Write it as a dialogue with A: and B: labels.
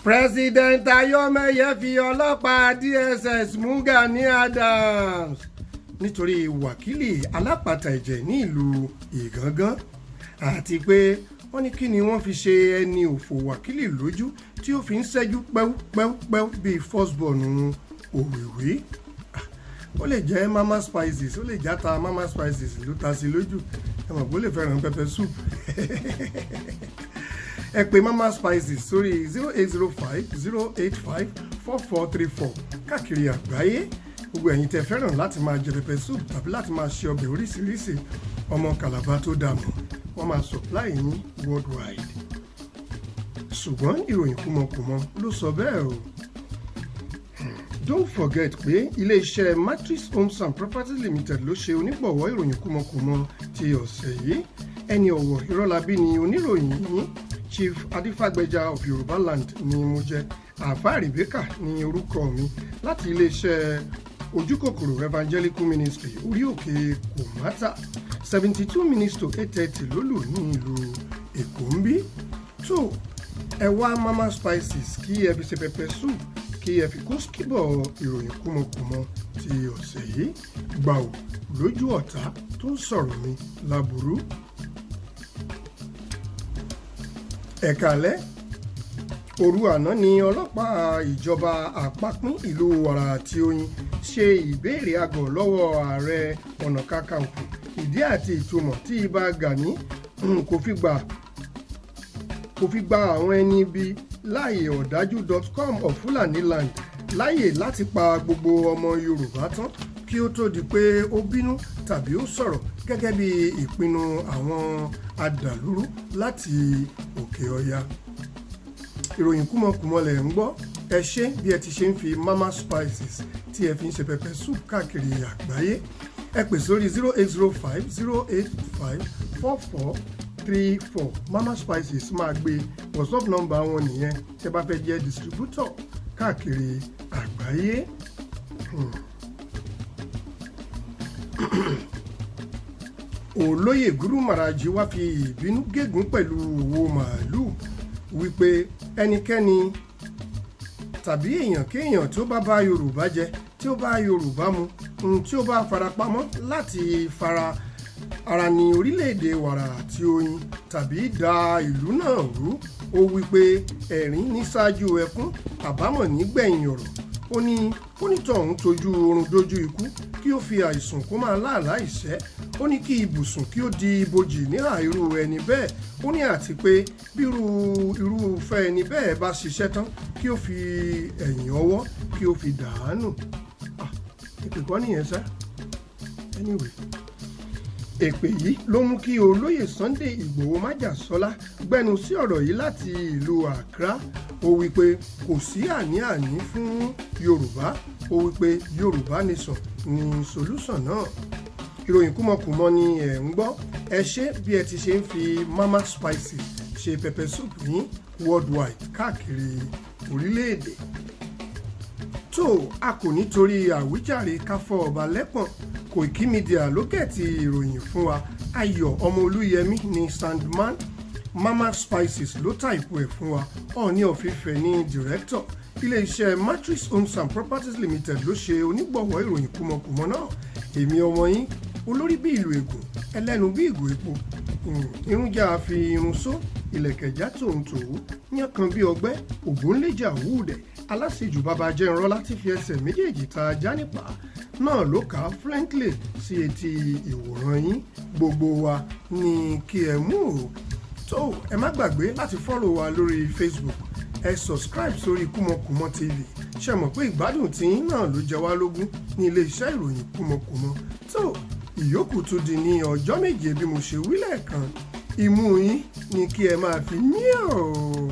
A: President Ayọ̀mẹ́yẹ fi ọlọ́pàá DSS mú Gani Adams nítorí wákìlì alápatà ẹ̀jẹ̀ ní ìlú Ìgangan àti pé wọ́n ní kí ni wọ́n fi ṣe ẹni òfò wákìlì lójú tí ó fi ń ṣẹ́jú pẹ́wpẹ́wpẹ́w bíi firstborn òwìwí. Ó lè jẹ́ Mama Spices, ó lè játa Mama Spices ló ta sí lójú, ẹ mọ̀ pé ó lè fẹ́ràn pepper soup. Ẹ pè Mama Spices sórí 0805-085-4434 káàkiri àgbáyé. Gbogbo ẹ̀yin tẹ́ fẹ́ràn láti máa jẹ pepper soup tàbí láti máa ṣe ọbẹ̀ oríṣiríṣi, ọmọ Calabar tó dààmú wọ́n máa supply yín worldwide. Ṣùgbọ́n ìròyìn kúmọkùmọ ló sọ bẹ́ẹ̀ o. Don't forget pé ilé-iṣẹ́ Matrix Homes and Properties Limited ló ṣe onígbọ̀wọ́ ìròyìn kúmọkùmọ ti ọ̀sẹ̀ yìí. Ẹni ọ̀wọ̀ Irọ́lábí ni oníròyìn yín. Chief Adífàgbẹ́jà of Yorùbá Land ni mo jẹ́. Àfáà Rebecca ni orúkọ mi láti ilé-iṣẹ́ Ojúkòkòrò Evangelical Ministry orí òkè Kòmátà 72 minutes to 8:30 lólù ní ìlú Èkó ń bí. So ẹ wá Mama Spices kí ẹ fi ṣe pepper soup kí ẹ fi kó skíbọ̀ ìròyìn kúmọkùmọ ti ọ̀sẹ̀ yìí. Gbàù lójú ọ̀tá tó ń sọ̀rọ̀ mi láburú. Ẹ̀kálẹ́ òru àná ni ọlọ́pàá ìjọba àpapín ìlú Wàrà àti Oyin ṣe ìbéèrè àgọ́ lọ́wọ́ ààrẹ ọ̀nà kakanfò ìdí àti ìtumọ̀ tí ibà Gani kò fi gba àwọn ẹni bíi láàyè ọ̀dájú.com of Fulani Land láàyè láti pa gbogbo ọmọ Yorùbá tán kí ó tó di pé ó bínú tàbí ó sọ̀rọ̀ gẹ́gẹ́ bí ìpinnu àwọn adàlúrú láti òkè ọya. Ìròyìn kúmọkùmọ lẹ̀ ń gbọ́. Ẹ ṣé bí ẹ ti ṣe ń fi Mama Spices tí ẹ fi ń ṣe pepper soup káàkiri àgbáyé. Ẹ pè sórí 0805-085-4434 Mama Spices máa gbé WhatsApp nọ́mbà wọn nìyẹn tẹ́ bá fẹ́ jẹ́ distributor káàkiri àgbáyé. Olóyè Guru Maraji wá fi ìbínú gégùn pẹ̀lú òwò màálùú wípé ẹnikẹ́ni tàbí èèyàn kéèyàn tí ó bá bá Yorùbá jẹ tí ó bá Yorùbá mu tí ó bá farapamọ́ láti fara ara ní orílẹ̀-èdè Wàrà àti Oyin tàbí da ìlú náà rú. Ó wípé ẹ̀rín ní ṣáájú ẹkún àbámọ̀ nígbẹ̀yìn ọ̀rọ̀. Ó ní onítọ̀hún tójú oorun dójú ikú kí ó fi àìsùn kó máa láàlá ìṣẹ́. Ó ní kí ibùsùn kí ó di ibojì níhà irú ẹni bẹ́ẹ̀. Ó ní àti pé bí irúfẹ́ ẹni bẹ́ẹ̀ bá ṣiṣẹ́ tán kí ó fi ẹ̀yìn ọwọ́ kí ó fi dàánù. Èpè kọ́ nìyẹn sá. Anyway, èpè yìí ló mú kí olóyè Sunday Ìgbòho Májàsọ́lá gbẹnu sí ọ̀rọ̀ yìí láti ìlú Accra. Ó wípé kò sí àní-àní fún Yorùbá. Ó wípé Yorùbá nation ni solution náà. Ìròyìn kúmọkùmọ ni ẹ̀ ń gbọ́. Ẹ ṣé bí ẹ ti ṣe ń fi Mama Spices ṣe pepper soup ní worldwide káàkiri orílẹ̀-èdè. Tó a kò nítorí àwíjàre káfọ́ ọba lẹ́pọ̀n. Koiki Media ló kẹ̀tì ìròyìn fún wa. Ayọ̀ ọmọ Olúyẹmí ni Sandman. Mama Spices ló tàìpù ẹ̀ fún wa. Ọọ̀ni of Ifẹ̀ ní director. Ilé-iṣẹ́ Matrix Homes and Properties Limited ló ṣe onígbọ̀wọ́ ìròyìn kúmọkùmọ náà. Èmi ọmọ yín olórí bí ìlú Ègùn ẹlẹ́nu bí ìgò epo irúnjà fi irun só ìlẹ̀kẹ̀já tòǹtòó yán kan bí ọgbẹ́ ògúnléjà wúdẹ̀ aláṣejù bàbá jẹ́nrọ́lá tí fi ẹsẹ̀ méjèèjì ta ajá nípa náà ló kà á frankly sí etí ìwòran yín. Gbogbo wa ní kí ẹ mú o. tó ẹ má gbàgbé láti follow wa lórí Facebook. Ẹ subscribe sórí Kúmọkùmọ TV. Ṣé mọ̀ pé ìgbádùn tiyín náà ló jẹ wá lógún ní ilé-iṣẹ́ ìròyìn Kúmọkùmọ. tó ìyókù tún di ní ọjọ́ méje bí mo ṣe wí lẹ́ẹ̀kan. Imú yín ni kí ẹ máa fi yín o.